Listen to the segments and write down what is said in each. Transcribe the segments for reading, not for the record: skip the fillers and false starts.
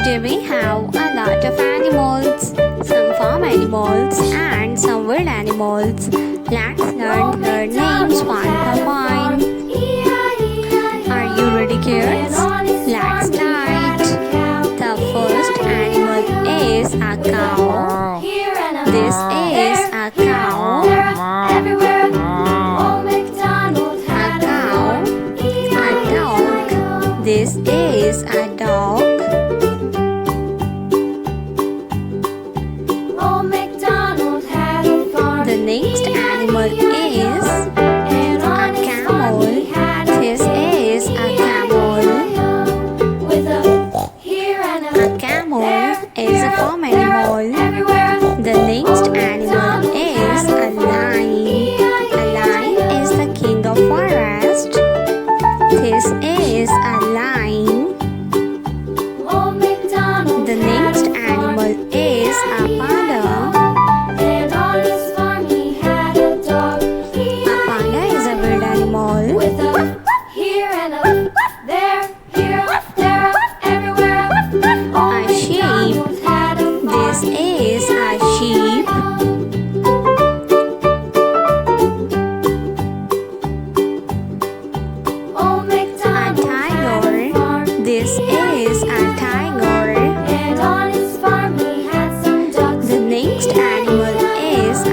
Today we have a lot of animals, some farm animals and some wild animals. Let's learn their names one by one. Are you ready, kids? Let's start. The first animal is a cow. This is a cow. A cow. A dog. This is a dog. The next animal is a camel. This is a camel. A camel is a farm animal. The next animal is a lion. A lion is the king of forest. This is a lion. The next animal is a panda. A sheep. This is a sheep. A tiger. This is a tiger. The next animal is a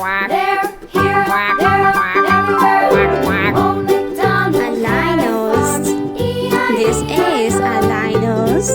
rabbit. A linus. This is a linus.